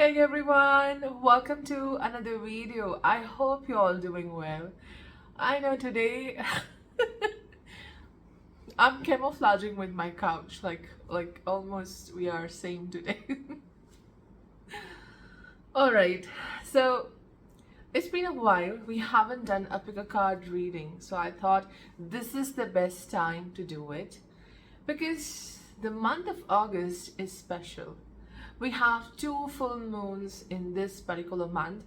Hey everyone, welcome to another video. I hope you're all doing well. I know today I'm camouflaging with my couch, like almost we are same today. All right, so it's been a while. We haven't done a pick a card reading, so I thought this is the best time to do it because the month of August is special. We have two full moons in this particular month,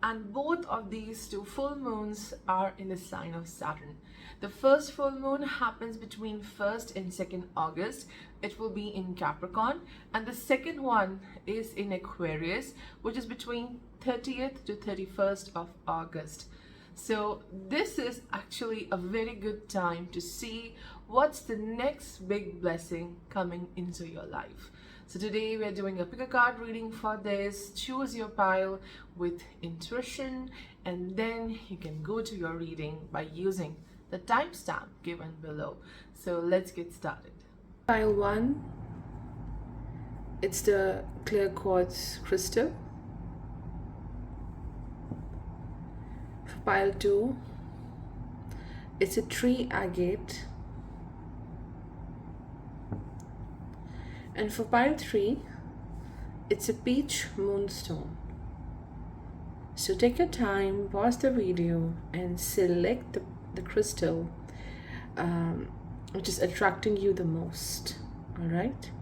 and both of these two full moons are in the sign of Saturn. The first full moon happens between 1st and 2nd August. It will be in Capricorn, and the second one is in Aquarius, which is between 30th to 31st of August. So this is actually a very good time to see what's the next big blessing coming into your life. So today we're doing a pick a card reading for this. Choose your pile with intuition, and then you can go to your reading by using the timestamp given below. So let's get started. Pile 1, it's the clear quartz crystal. For pile 2, it's a tree agate. And for pile 3, it's a peach moonstone. So take your time, pause the video, and select the crystal which is attracting you the most. Alright?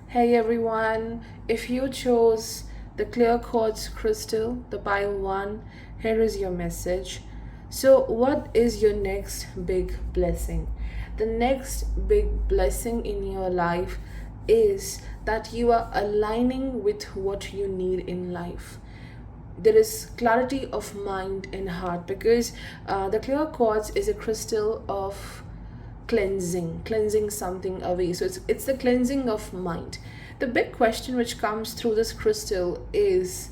Hey everyone, if you chose the clear quartz crystal, the pile 1, here is your message. So what is your next big blessing? The next big blessing in your life is that you are aligning with what you need in life. There is clarity of mind and heart, because the clear quartz is a crystal of cleansing something away. So it's the cleansing of mind. The big question which comes through this crystal is,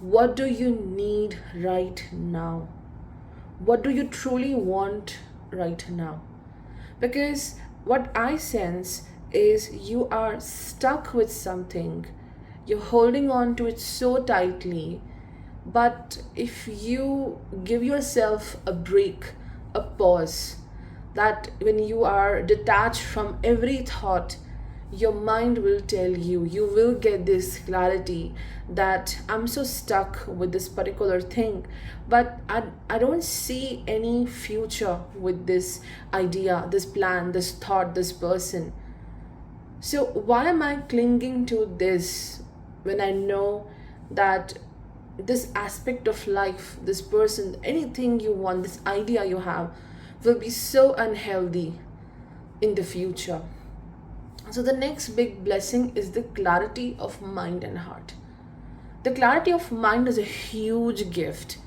what do you need right now? What do you truly want right now? Because what I sense is you are stuck with something. You're holding on to it so tightly. But if you give yourself a break, a pause, that when you are detached from every thought, your mind will tell you, you will get this clarity that I'm so stuck with this particular thing, but I don't see any future with this idea, this plan, this thought, this person. So why am I clinging to this when I know that this aspect of life, this person, anything you want, this idea you have will be so unhealthy in the future? So the next big blessing is the clarity of mind and heart. The clarity of mind is a huge gift.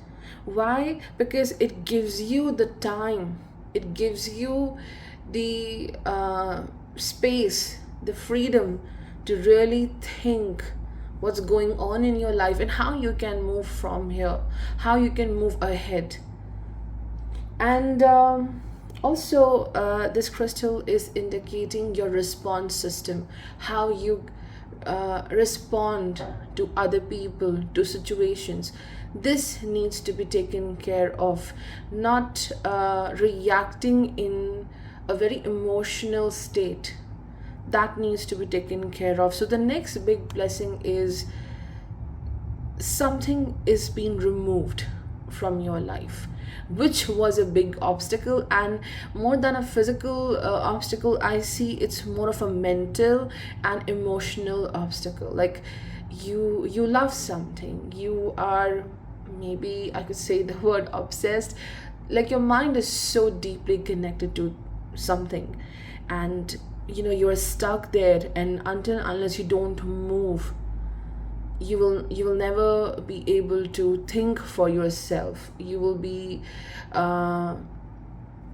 Why? Because it gives you the time, it gives you the space, the freedom to really think what's going on in your life and how you can move from here, how you can move ahead. And also, this crystal is indicating your response system, how you respond to other people, to situations. This needs to be taken care of, not reacting in a very emotional state. That needs to be taken care of. So the next big blessing is something is being removed from your life, which was a big obstacle, and more than a physical obstacle, I see it's more of a mental and emotional obstacle. Like you love something, you are, maybe I could say the word obsessed, like your mind is so deeply connected to something, and you're stuck there, and unless you don't move, you will never be able to think for yourself. You will be I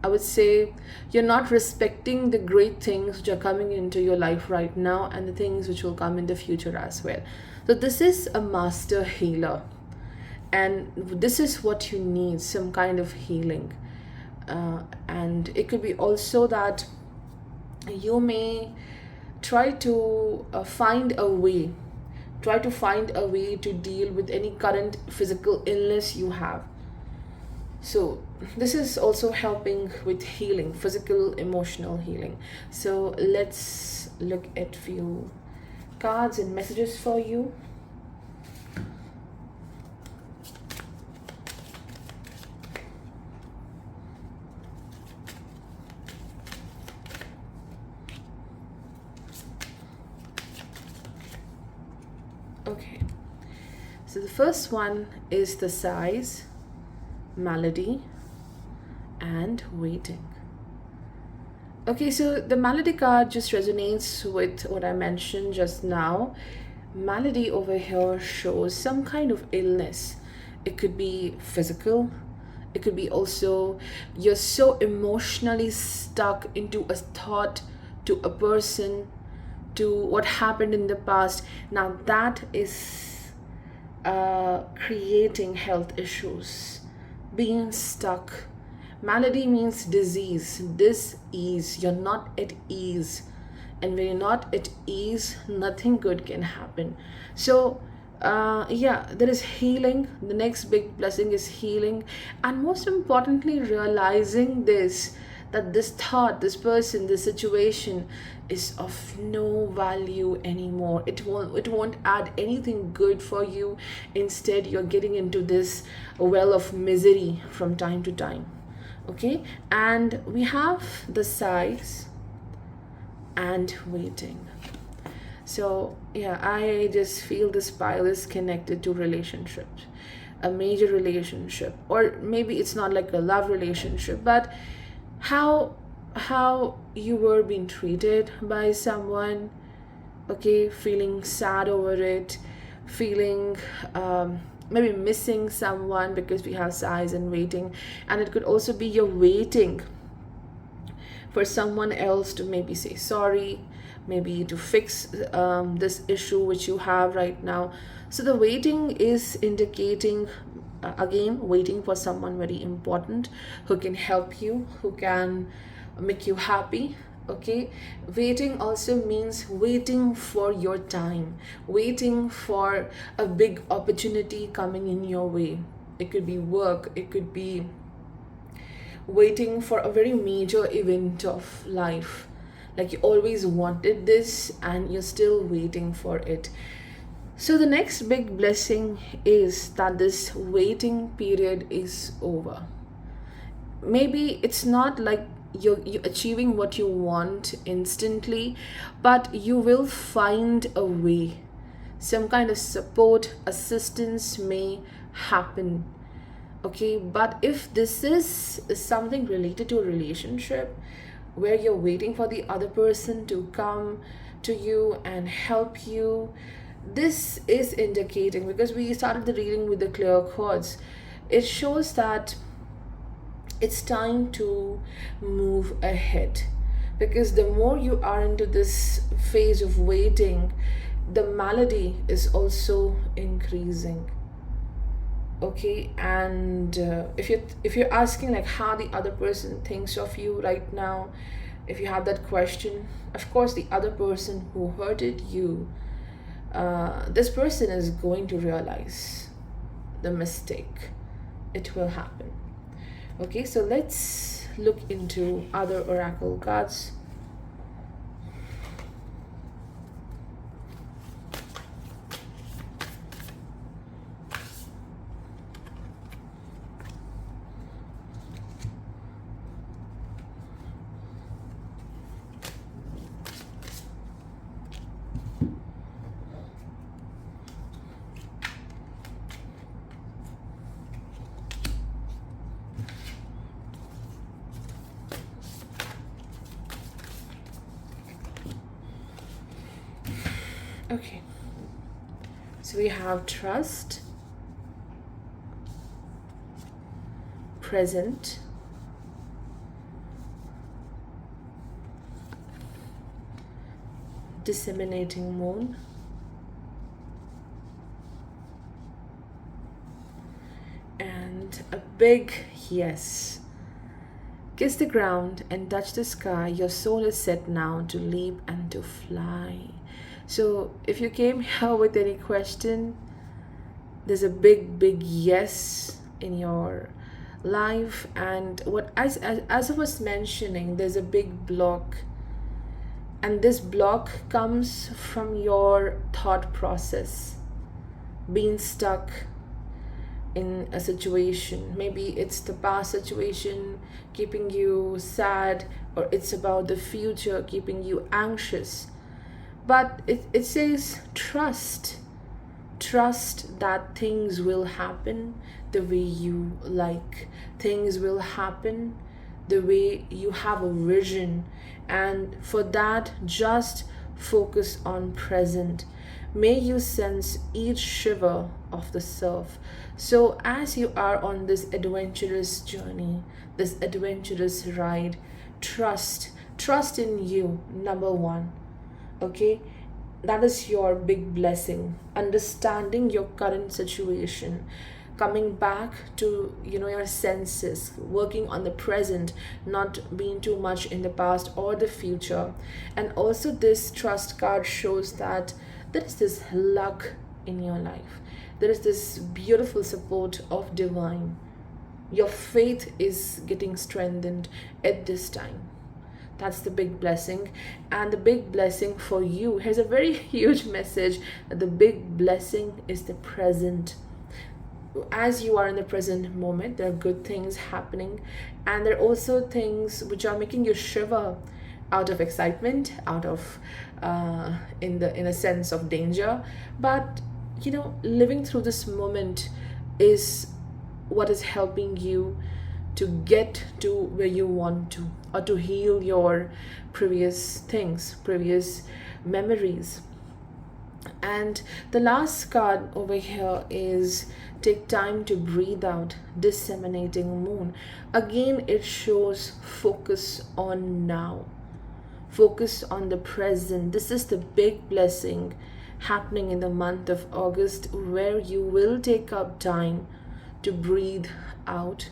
would say you're not respecting the great things which are coming into your life right now, and the things which will come in the future as well. So this is a master healer, and this is what you need, some kind of healing. And it could be also that you may try to find a way. Try to find a way to deal with any current physical illness you have. So this is also helping with healing, physical, emotional healing. So let's look at few cards and messages for you. Okay, so the first one is the size, melody, and waiting. Okay, so the melody card just resonates with what I mentioned just now. Melody over here shows some kind of illness. It could be physical, it could be also you're so emotionally stuck into a thought, to a person, to what happened in the past. Now that is creating health issues, being stuck. Malady means disease, dis-ease. You're not at ease. And when you're not at ease, nothing good can happen. So, yeah, there is healing. The next big blessing is healing. And most importantly, realizing this, that this thought, this person, this situation is of no value anymore. It won't add anything good for you. Instead, you're getting into this well of misery from time to time. Okay, and we have the size and waiting. So yeah, I just feel this pile is connected to relationships, a major relationship, or maybe it's not like a love relationship, but how you were being treated by someone. Okay, feeling sad over it, feeling maybe missing someone, because we have size and waiting. And it could also be you're waiting for someone else to maybe say sorry, maybe to fix this issue which you have right now. So the waiting is indicating, again, waiting for someone very important who can help you, who can make you happy. Okay, waiting also means waiting for your time, waiting for a big opportunity coming in your way. It could be work, it could be waiting for a very major event of life, like you always wanted this and you're still waiting for it. So the next big blessing is that this waiting period is over. Maybe it's not like you're achieving what you want instantly, but you will find a way. Some kind of support, assistance may happen. Okay, but if this is something related to a relationship where you're waiting for the other person to come to you and help you, this is indicating, because we started the reading with the clear chords, it shows that it's time to move ahead. Because the more you are into this phase of waiting, the malady is also increasing. Okay, and if you're asking like how the other person thinks of you right now, if you have that question, of course the other person who hurted you, this person is going to realize the mistake. It will happen. Okay, so let's look into other oracle cards. Okay, so we have trust, present, disseminating moon, and a big yes. Kiss the ground and touch the sky. Your soul is set now to leap and to fly. So, if you came here with any question, there's a big yes in your life. And what as I was mentioning, there's a big block, and this block comes from your thought process, being stuck in a situation. Maybe it's the past situation keeping you sad, or it's about the future keeping you anxious. But it says trust that things will happen the way you like, things will happen the way you have a vision. And for that, just focus on present. May you sense each shiver of the surf. So as you are on this adventurous journey, this adventurous ride, trust in you, number one. Okay, that is your big blessing. Understanding your current situation, coming back to your senses, working on the present, not being too much in the past or the future. And also this trust card shows that there is this luck in your life, there is this beautiful support of divine. Your faith is getting strengthened at this time. That's the big blessing. And the big blessing for you, here's a very huge message, that the big blessing is the present. As you are in the present moment, there are good things happening, and there are also things which are making you shiver out of excitement, out of in a sense of danger. But living through this moment is what is helping you to get to where you want to, or to heal your previous things, previous memories. And the last card over here is take time to breathe out, disseminating moon. Again, it shows focus on now, focus on the present. This is the big blessing happening in the month of August, where you will take up time to breathe out,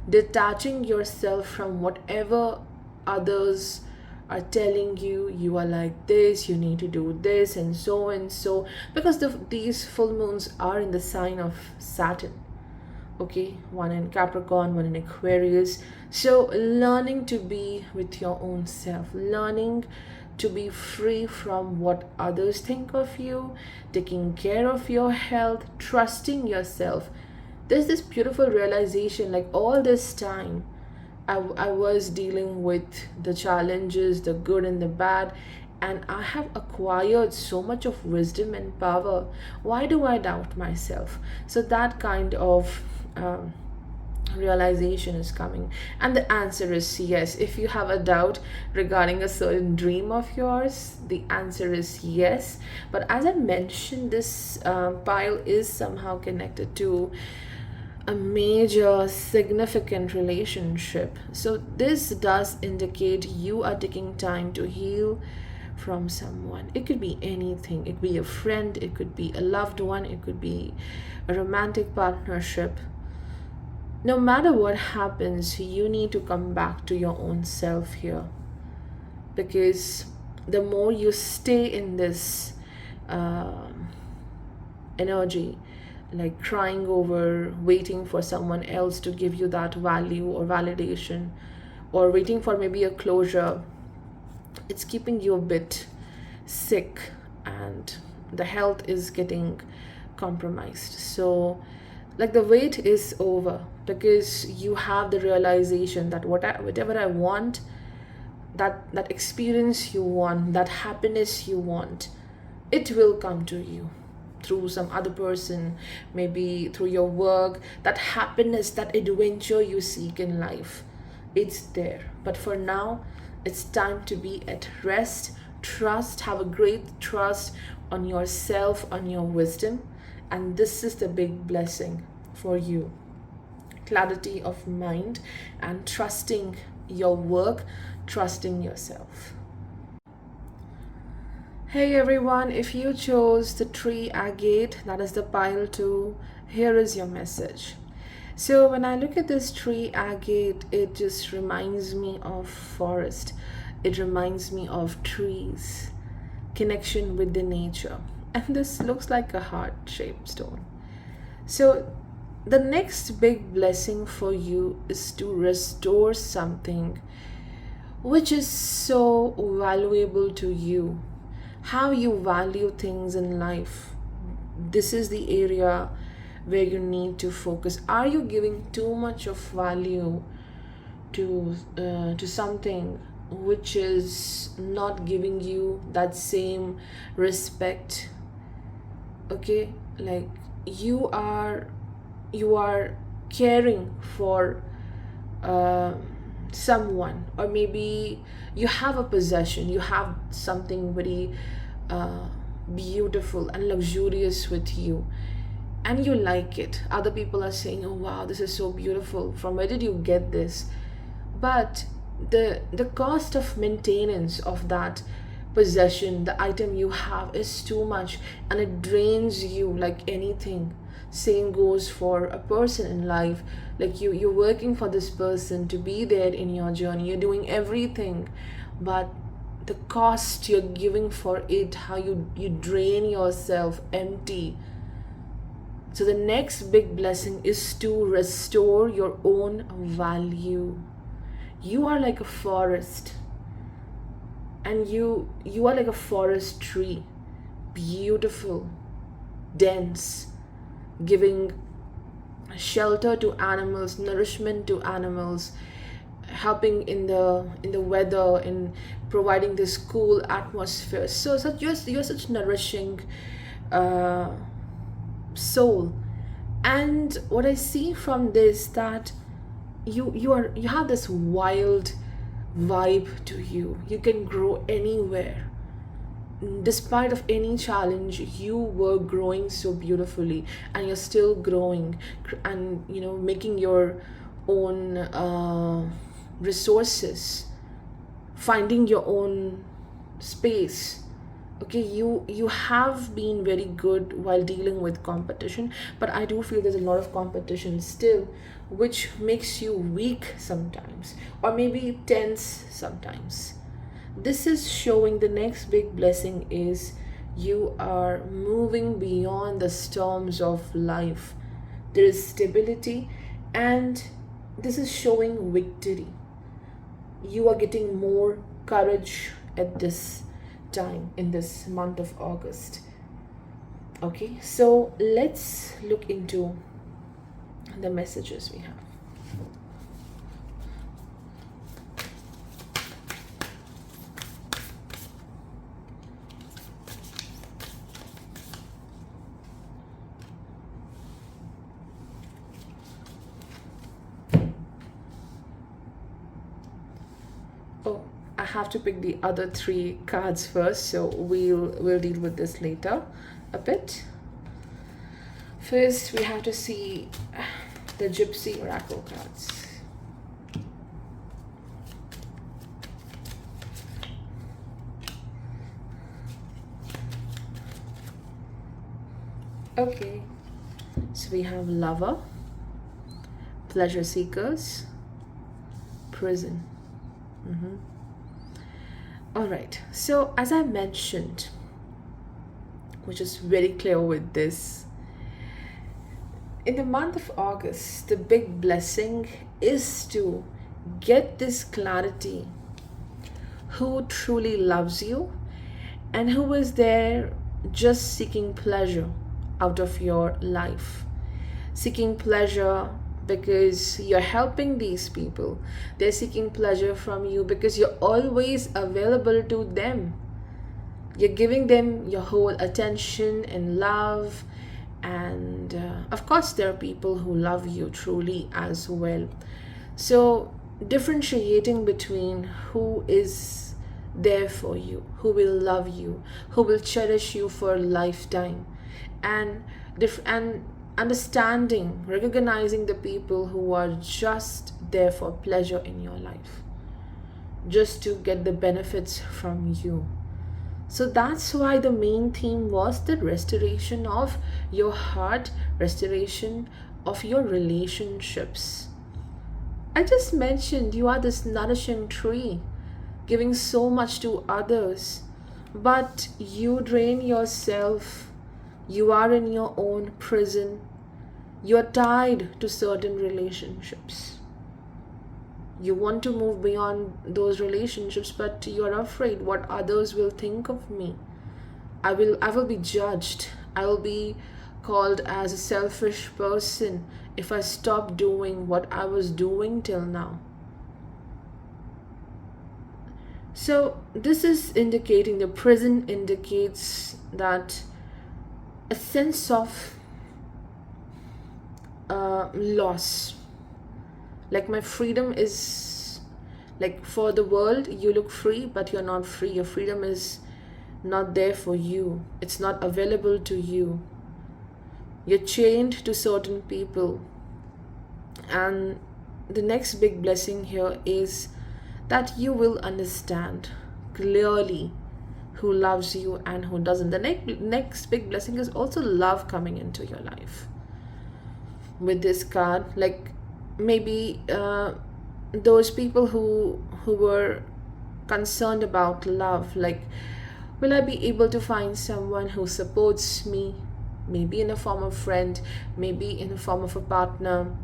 detaching yourself from whatever others are telling you. You are like this, you need to do this, and so, because these full moons are in the sign of Saturn. Okay, one in Capricorn, one in Aquarius. So learning to be with your own self, learning to be free from what others think of you, taking care of your health, trusting yourself. There's this beautiful realization, like all this time I was dealing with the challenges, the good and the bad, and I have acquired so much of wisdom and power. Why do I doubt myself? So that kind of realization is coming, and the answer is yes. If you have a doubt regarding a certain dream of yours, the answer is yes. But as I mentioned, this pile is somehow connected to a major significant relationship. So this does indicate you are taking time to heal from someone. It could be anything. It could be a friend, it could be a loved one, it could be a romantic partnership. No matter what happens, you need to come back to your own self here, because the more you stay in this energy, like crying over, waiting for someone else to give you that value or validation, or waiting for maybe a closure, it's keeping you a bit sick, and the health is getting compromised. So like the wait is over, because you have the realization that whatever I want, that experience you want, that happiness you want, it will come to you through some other person, maybe through your work. That happiness, that adventure you seek in life, it's there. But for now, it's time to be at rest. Trust, have a great trust on yourself, on your wisdom. And this is the big blessing for you: clarity of mind and trusting your work, trusting yourself. Hey everyone, if you chose the tree agate, that is the pile 2, here is your message. So when I look at this tree agate, it just reminds me of forest. It reminds me of trees, connection with the nature. And this looks like a heart-shaped stone. So the next big blessing for you is to restore something which is so valuable to you. How you value things in life. This is the area where you need to focus. Are you giving too much of value to something which is not giving you that same respect? Okay, like you are you are caring for uh, someone, or maybe you have a possession, you have something very uh, beautiful and luxurious with you, and you like it. Other people are saying, oh wow, this is so beautiful, from where did you get this? But the cost of maintenance of that possession, the item you have, is too much, and it drains you like anything. Same goes for a person in life. Like you're working for this person to be there in your journey, you're doing everything, but the cost you're giving for it, how you drain yourself empty. So the next big blessing is to restore your own value. You are like a forest, and you are like a forest tree, beautiful, dense, giving shelter to animals, nourishment to animals, helping in the weather, in providing this cool atmosphere. So such you're such nourishing uh, soul. And what I see from this, that you have this wild vibe to you. You can grow anywhere. Despite of any challenge, you were growing so beautifully, and you're still growing, and making your own resources, finding your own space. Okay, you have been very good while dealing with competition, but I do feel there's a lot of competition still, which makes you weak sometimes, or maybe tense sometimes. This is showing the next big blessing is you are moving beyond the storms of life. There is stability, and this is showing victory. You are getting more courage at this time, in this month of August. Okay, so let's look into the messages we have. Oh, I have to pick the other three cards first, so we'll deal with this later a bit. First, we have to see the Gypsy Oracle cards. Okay, so we have Lover, Pleasure Seekers, Prison. All right, so as I mentioned, which is very clear with this, in the month of August, the big blessing is to get this clarity: who truly loves you, and who is there just seeking pleasure out of your life. Seeking pleasure because you're helping these people. They're seeking pleasure from you because you're always available to them. You're giving them your whole attention and love. And of course, there are people who love you truly as well. So, differentiating between who is there for you, who will love you, who will cherish you for a lifetime, and and understanding, recognizing the people who are just there for pleasure in your life, just to get the benefits from you. So that's why the main theme was the restoration of your heart, restoration of your relationships. I just mentioned you are this nourishing tree, giving so much to others, but you drain yourself. You are in your own prison. You are tied to certain relationships. You want to move beyond those relationships, but you're afraid what others will think of me. I will be judged. I will be called as a selfish person if I stop doing what I was doing till now. So this is indicating, the prison indicates that a sense of loss. Like my freedom is, like for the world you look free, but you're not free. Your freedom is not there for you. It's not available to you. You're chained to certain people. And the next big blessing here is that you will understand clearly who loves you and who doesn't. The next big blessing is also love coming into your life. With this card, like maybe those people who were concerned about love, like, will I be able to find someone who supports me, maybe in a form of friend, maybe in the form of a partner?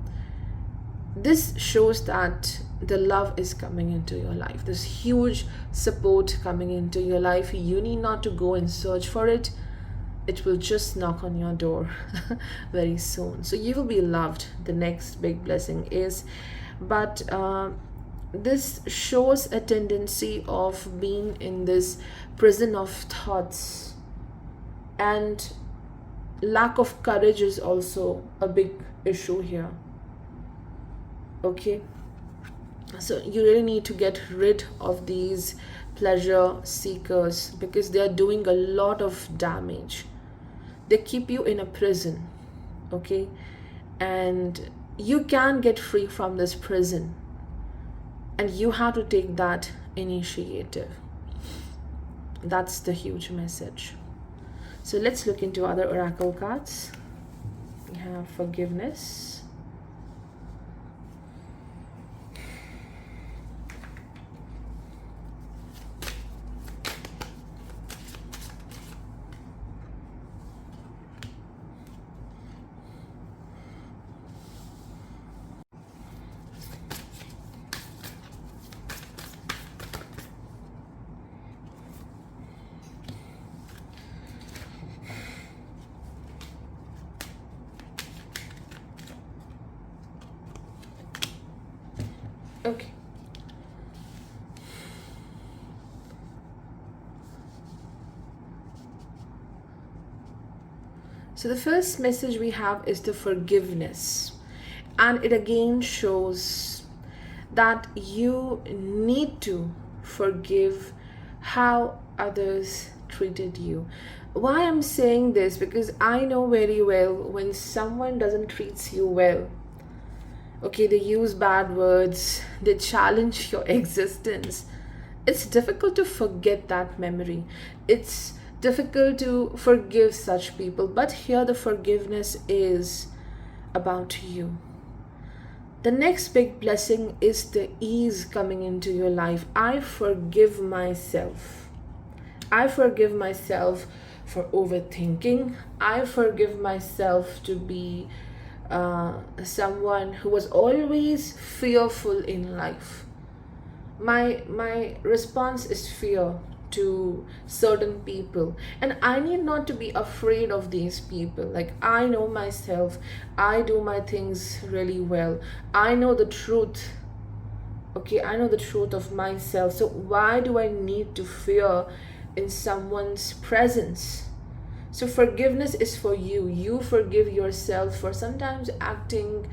This shows that the love is coming into your life. This huge support coming into your life. You need not to go and search for it. It will just knock on your door very soon. So you will be loved. The next big blessing is, but this shows a tendency of being in this prison of thoughts, and lack of courage is also a big issue here. Okay, so you really need to get rid of these pleasure seekers, because they are doing a lot of damage. They keep you in a prison. Okay, and you can get free from this prison, and you have to take that initiative. That's the huge message. So let's look into other oracle cards. We have forgiveness. Okay. So the first message we have is the forgiveness. And it again shows that you need to forgive how others treated you. Why I'm saying this? Because I know very well when someone doesn't treat you well. Okay, they use bad words, they challenge your existence. It's difficult to forget that memory. It's difficult to forgive such people. But here the forgiveness is about you. The next big blessing is the ease coming into your life. I forgive myself. I forgive myself for overthinking. I forgive myself to be someone who was always fearful in life. My response is fear to certain people, and I need not to be afraid of these people. Like, I know myself, I do my things really well, I know the truth. Okay, I know the truth of myself, so why do I need to fear in someone's presence? So forgiveness is for you. You forgive yourself for sometimes acting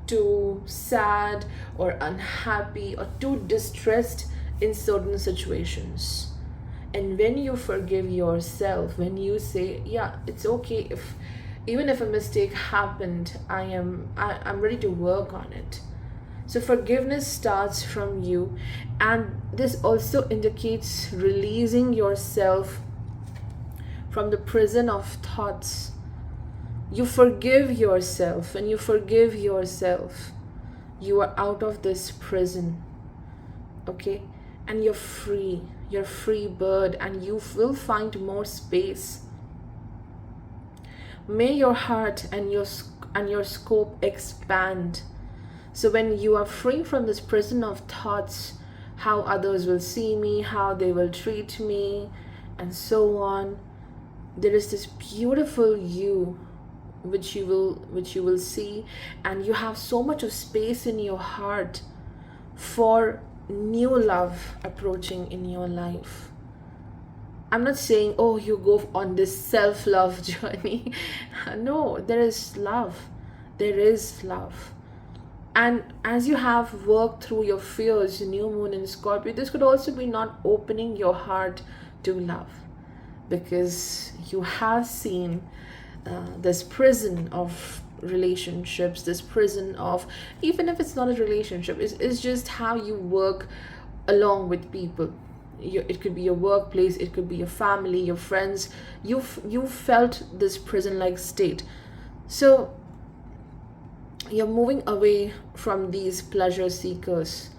too sad or unhappy or too distressed in certain situations. And when you forgive yourself, when you say, yeah, it's okay, if even if a mistake happened, I'm ready to work on it. So forgiveness starts from you, and this also indicates releasing yourself from the prison of thoughts. You forgive yourself. When you forgive yourself, you are out of this prison, okay? And you're free. You're free bird, and you will find more space. May your heart and your scope expand. So when you are free from this prison of thoughts, how others will see me, how they will treat me, and so on, there is this beautiful you which you will see, and you have so much of space in your heart for new love approaching in your life. I'm not saying, oh, you go on this self-love journey. No, there is love. There is love. And as you have worked through your fears, new moon in Scorpio, this could also be not opening your heart to love, because you have seen this prison of relationships, this prison of, even if it's not a relationship, it's just how you work along with people. It could be your workplace, it could be your family, your friends. You felt this prison like state. So you're moving away from these pleasure seekers.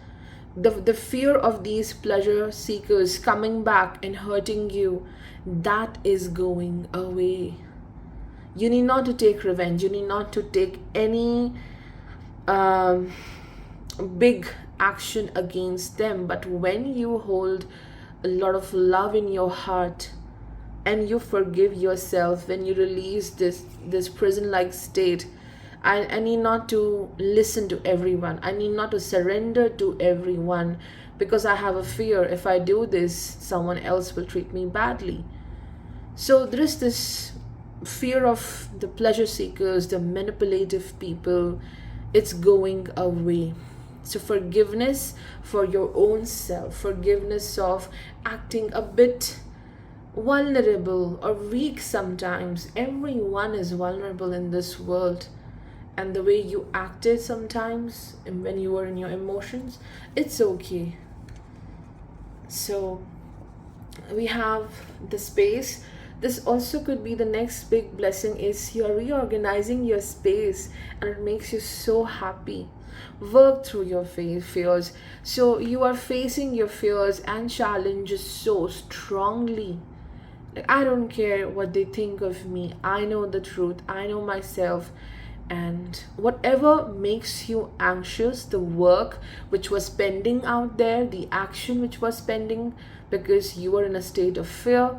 The fear of these pleasure seekers coming back and hurting you, that is going away. You need not to take revenge. You need not to take any um, big action against them. But when you hold a lot of love in your heart and you forgive yourself, when you release this prison like state, I need not to listen to everyone. I need not to surrender to everyone, because I have a fear, if I do this, someone else will treat me badly. So there is this fear of the pleasure seekers, the manipulative people. It's going away. So forgiveness for your own self, forgiveness of acting a bit vulnerable or weak sometimes. Everyone is vulnerable in this world. And the way you acted sometimes and when you were in your emotions, it's okay. So we have the space. This also could be the next big blessing, is you're reorganizing your space, and it makes you so happy. Work through your fears. So you are facing your fears and challenges so strongly. Like, I don't care what they think of me. I know the truth. I know myself. And whatever makes you anxious, the work which was pending out there, the action which was pending because you were in a state of fear,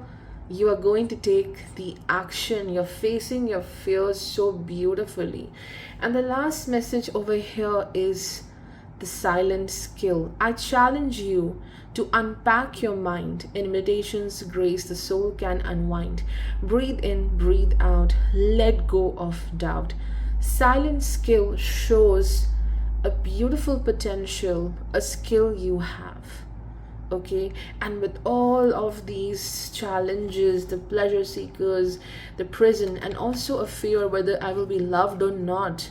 you are going to take the action. You're facing your fears so beautifully. And the last message over here is the silent skill. I challenge you to unpack your mind. In meditation's grace, the soul can unwind. Breathe in, breathe out, let go of doubt. Silent skill shows a beautiful potential, a skill you have. Okay, and with all of these challenges, the pleasure seekers, the prison, and also a fear whether I will be loved or not,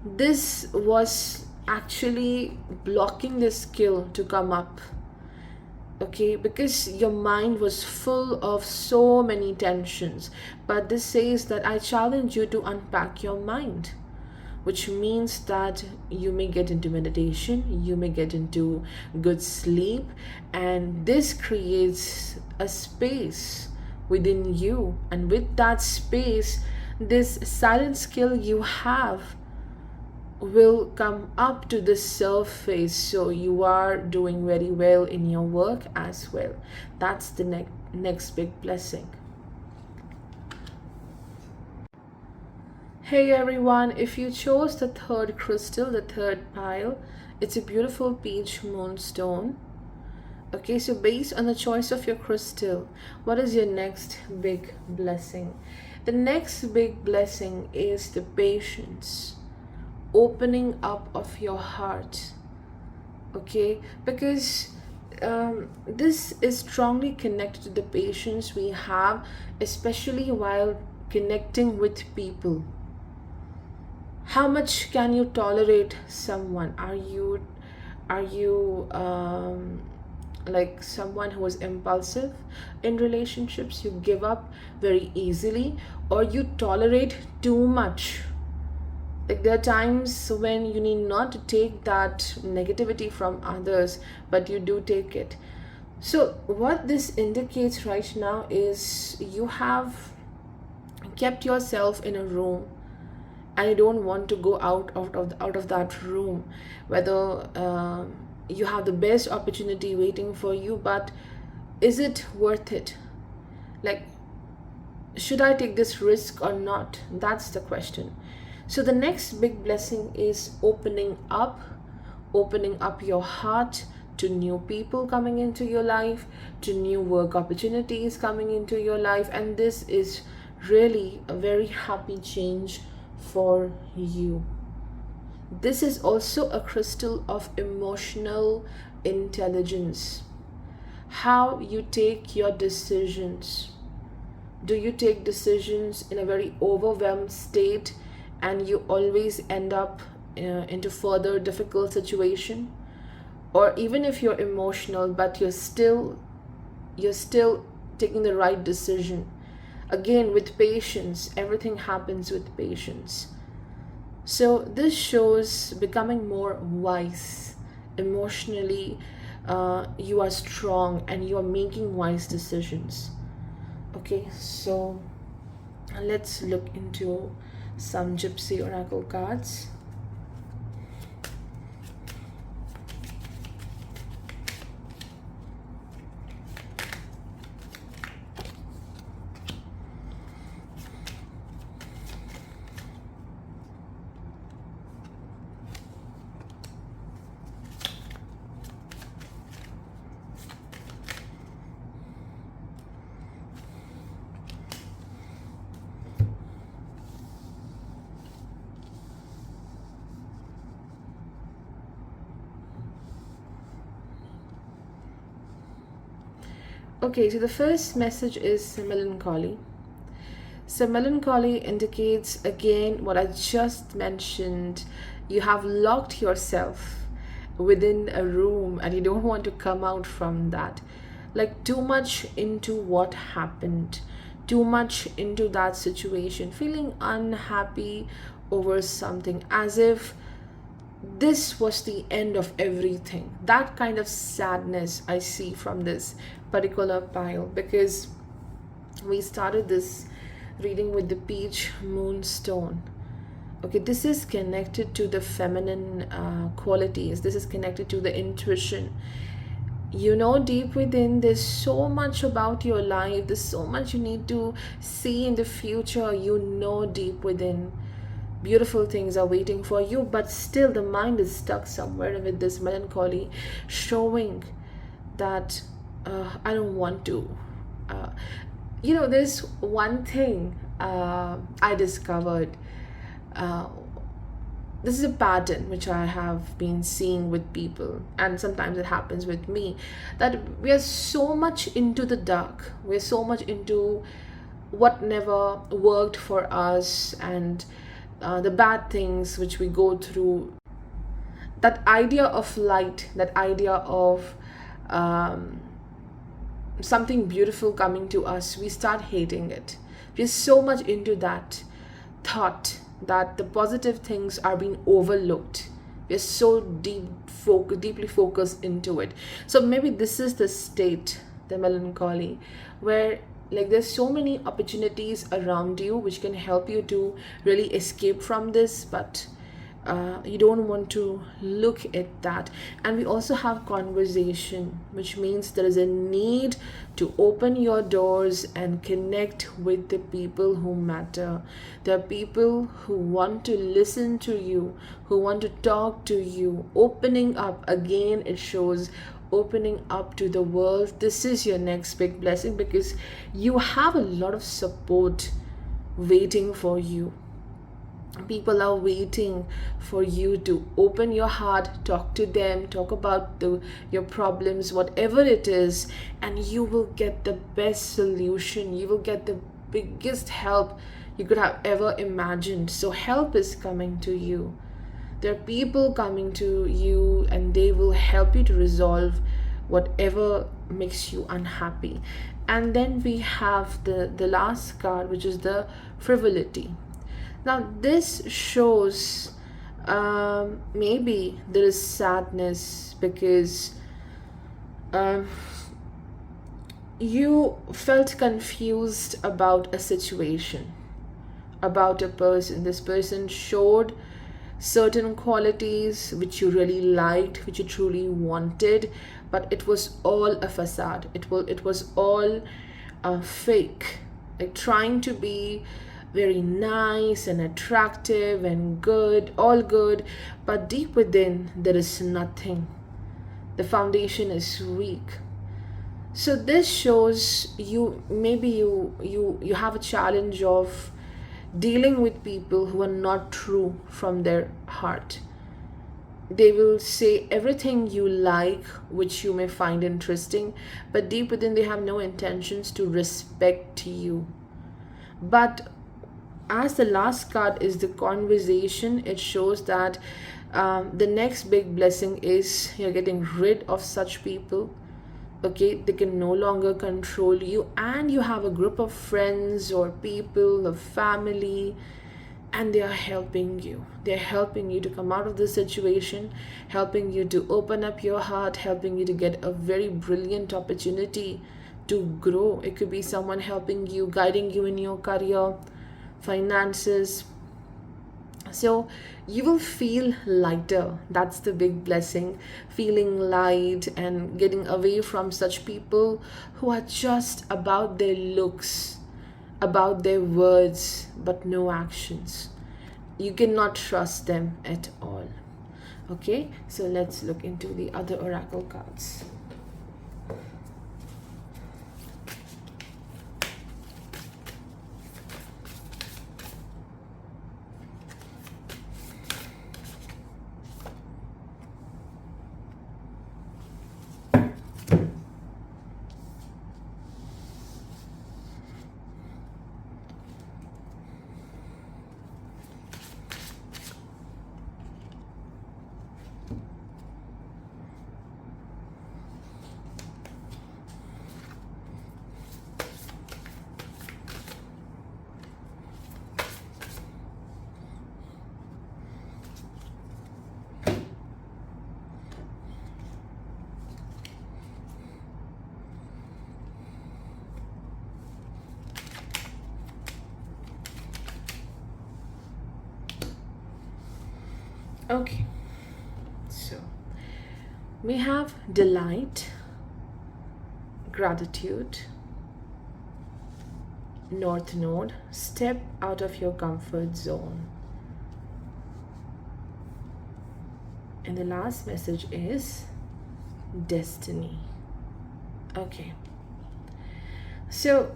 this was actually blocking the skill to come up. Okay, because your mind was full of so many tensions. But this says that I challenge you to unpack your mind, which means that you may get into meditation, you may get into good sleep, and this creates a space within you. And with that space, this silent skill you have will come up to the surface. So you are doing very well in your work as well. That's the next big blessing. Hey everyone, if you chose the third crystal, the third pile, it's a beautiful peach moonstone. Okay, so based on the choice of your crystal, what is your next big blessing? The next big blessing is the patience, opening up of your heart. Okay, because this is strongly connected to the patience we have, especially while connecting with people. How much can you tolerate someone? Are you like someone who is impulsive in relationships. You give up very easily, or you tolerate too much. Like there are times when you need not to take that negativity from others, but you do take it. So what this indicates right now is you have kept yourself in a room and you don't want to go out of that room, whether you have the best opportunity waiting for you, but is it worth it? Like, should I take this risk or not? That's the question. So the next big blessing is opening up your heart to new people coming into your life, to new work opportunities coming into your life, and this is really a very happy change for you. This is also a crystal of emotional intelligence. How you take your decisions. Do you take decisions in a very overwhelmed state and you always end up into further difficult situation? Or even if you're emotional but you're still taking the right decision, again with patience, everything happens with patience. So this shows becoming more wise emotionally. You are strong and you are making wise decisions. Okay, so let's look into some gypsy oracle cards. Okay, so the first message is melancholy. So melancholy indicates again what I just mentioned. You have locked yourself within a room and you don't want to come out from that. Like too much into what happened, too much into that situation, feeling unhappy over something, as if this was the end of everything. That kind of sadness I see from this particular pile, because we started this reading with the peach moonstone. Okay, this is connected to the feminine qualities. This is connected to the intuition. You know, deep within, there's so much about your life, there's so much you need to see in the future. You know, deep within, beautiful things are waiting for you, but still the mind is stuck somewhere with this melancholy, showing that I don't want to. Uh, there's one thing I discovered. Uh, this is a pattern which I have been seeing with people, and sometimes it happens with me, that we are so much into the dark, we're so much into what never worked for us, and the bad things which we go through. That idea of light, that idea of um, something beautiful coming to us, we start hating it. We're so much into that thought that the positive things are being overlooked. We're so deeply focused into it. So maybe this is the state, the melancholy, where like there's so many opportunities around you which can help you to really escape from this, but you don't want to look at that. And we also have conversation, which means there is a need to open your doors and connect with the people who matter. There are people who want to listen to you, who want to talk to you. Opening up, again it shows opening up to the world. This is your next big blessing, because you have a lot of support waiting for you. People are waiting for you to open your heart, talk to them, talk about your problems, whatever it is, and you will get the best solution. You will get the biggest help you could have ever imagined. So help is coming to you. There are people coming to you and they will help you to resolve whatever makes you unhappy. And then we have the last card, which is the frivolity. Now this shows maybe there is sadness because um, you felt confused about a situation, about a person. This person showed certain qualities which you really liked, which you truly wanted, but it was all a facade. It was all fake, like trying to be very nice and attractive and good, all good, but deep within there is nothing. The foundation is weak. So this shows you, maybe you have a challenge of dealing with people who are not true from their heart. They will say everything you like, which you may find interesting, but deep within they have no intentions to respect you. But as the last card is the conversation, it shows that the next big blessing is you're getting rid of such people. Okay, they can no longer control you, and you have a group of friends or people, of family, and they are helping you. They're helping you to come out of the situation, helping you to open up your heart, helping you to get a very brilliant opportunity to grow. It could be someone helping you, guiding you in your career, finances. So you will feel lighter. That's the big blessing. Feeling light and getting away from such people who are just about their looks, about their words, but no actions. You cannot trust them at all. Okay, so let's look into the other oracle cards. Okay, so we have delight, gratitude, North Node, step out of your comfort zone. And the last message is destiny. Okay, so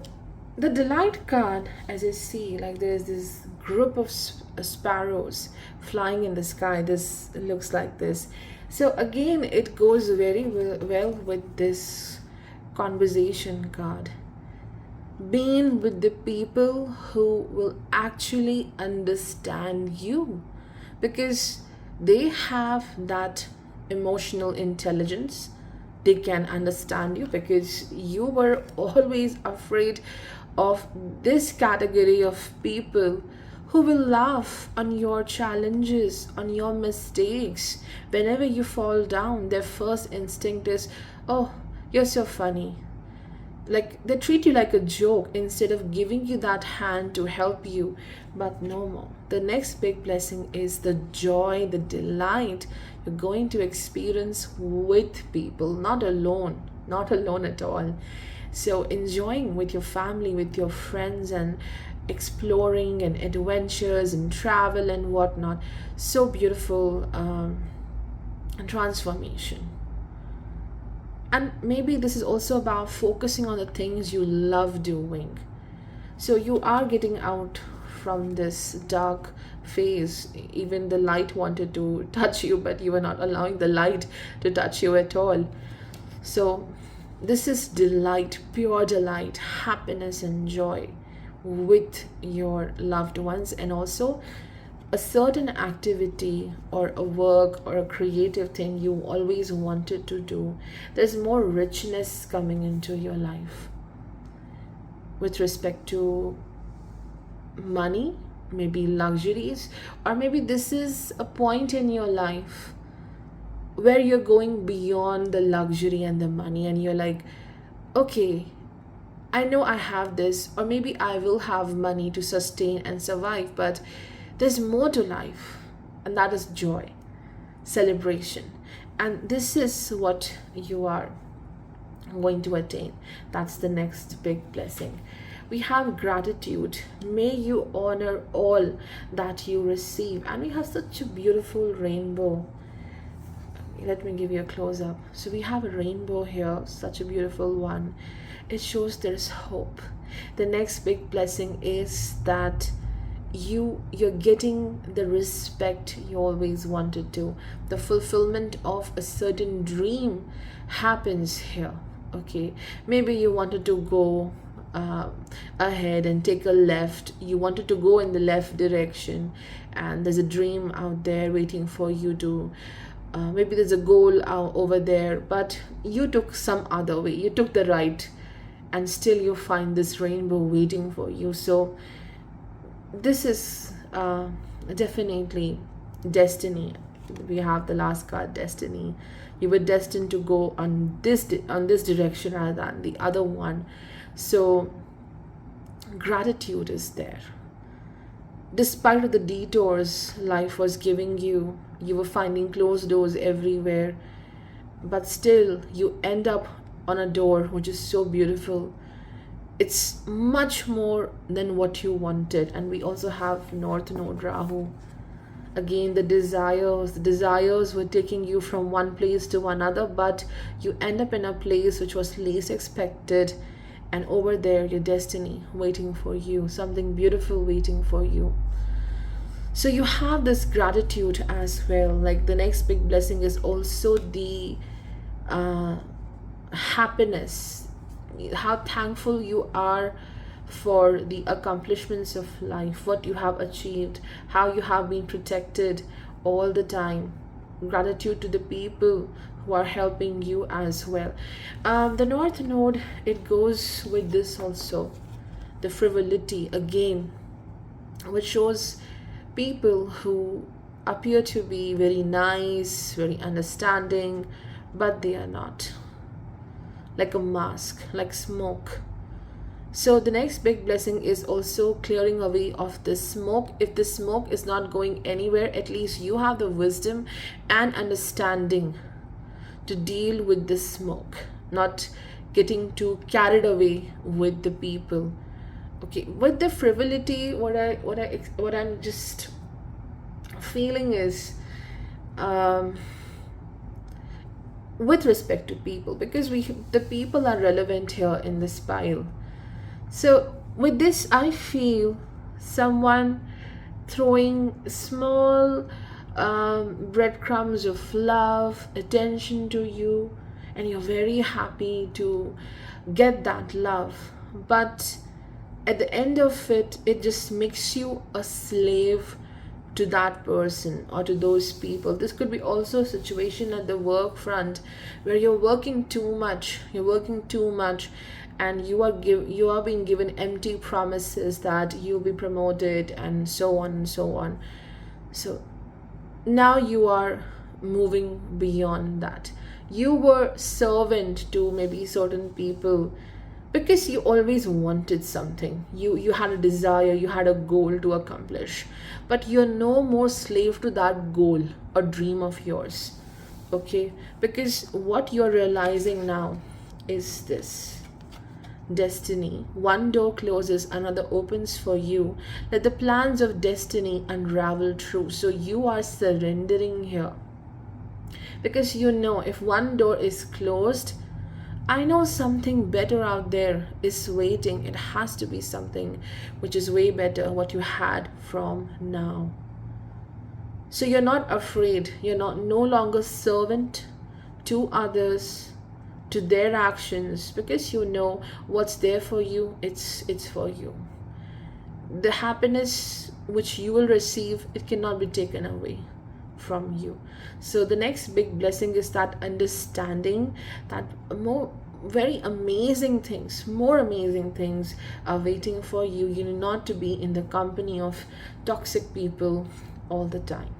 the delight card, as you see, like there's this group of sparrows flying in the sky. This looks like this. So again, it goes very well with this conversation card. Being with the people who will actually understand you, because they have that emotional intelligence. They can understand you because you were always afraid of this category of people who will laugh on your challenges, on your mistakes. Whenever you fall down, their first instinct is, oh, you're so funny. Like they treat you like a joke instead of giving you that hand to help you. But no more. The next big blessing is the joy, the delight you're going to experience with people, not alone, not alone at all. So enjoying with your family, with your friends, and exploring and adventures and travel and whatnot. So beautiful, and transformation. And maybe this is also about focusing on the things you love doing. So you are getting out from this dark phase. Even the light wanted to touch you, but you were not allowing the light to touch you at all. So this is delight, pure delight, happiness and joy with your loved ones, and also a certain activity or a work or a creative thing you always wanted to do, there's more richness coming into your life with respect to money, maybe luxuries, or maybe this is a point in your life where you're going beyond the luxury and the money, and you're like, okay, I know I have this, or maybe I will have money to sustain and survive, but there's more to life, and that is joy, celebration. And this is what you are going to attain. That's the next big blessing. We have gratitude. May you honor all that you receive. And we have such a beautiful rainbow. Let me give you a close up. So we have a rainbow here, such a beautiful one. It shows there's hope. The next big blessing is that you're getting the respect you always wanted to. The fulfillment of a certain dream happens here. Okay, maybe you wanted to go ahead and take a left. You wanted to go in the left direction, and there's a dream out there waiting for you to maybe there's a goal over there, but you took some other way. You took the right, and still you find this rainbow waiting for you. So this is definitely destiny. We have the last card, destiny. You were destined to go on this direction rather than the other one. So gratitude is there. Despite of the detours life was giving you, you were finding closed doors everywhere, but still you end up on a door which is so beautiful. It's much more than what you wanted. And we also have North Node Rahu. Again, the desires were taking you from one place to another, but you end up in a place which was least expected, and over there your destiny waiting for you, something beautiful waiting for you. So you have this gratitude as well. Like the next big blessing is also the happiness, how thankful you are for the accomplishments of life, what you have achieved, how you have been protected all the time. Gratitude to the people who are helping you as well. The North Node, it goes with this also, the frivolity again, which shows people who appear to be very nice, very understanding, but they are not. Like a mask, like smoke. So the next big blessing is also clearing away of the smoke. If the smoke is not going anywhere, at least you have the wisdom and understanding to deal with the smoke, not getting too carried away with the people. Okay, with the frivolity, what I'm just feeling is with respect to people, because the people are relevant here in this pile. So with this, I feel someone throwing small breadcrumbs of love, attention to you, and you're very happy to get that love. But at the end of it, it just makes you a slave to that person or to those people. This could be also a situation at the work front where you're working too much, and you are being given empty promises that you'll be promoted and so on and so on. So now you are moving beyond that. You were servant to maybe certain people because you always wanted something. You had a desire, you had a goal to accomplish, but you're no more slave to that goal or dream of yours. Okay, because what you're realizing now is this: destiny. One door closes, another opens for you. Let the plans of destiny unravel true. So you are surrendering here, because you know if one door is closed, I know something better out there is waiting. It has to be something which is way better what you had from now. So you're not afraid. You're no longer servant to others, to their actions, because you know what's there for you. It's for you. the happiness which you will receive, it cannot be taken away from you. So the next big blessing is that understanding that more very amazing things, more amazing things are waiting for you. You need not to be in the company of toxic people all the time.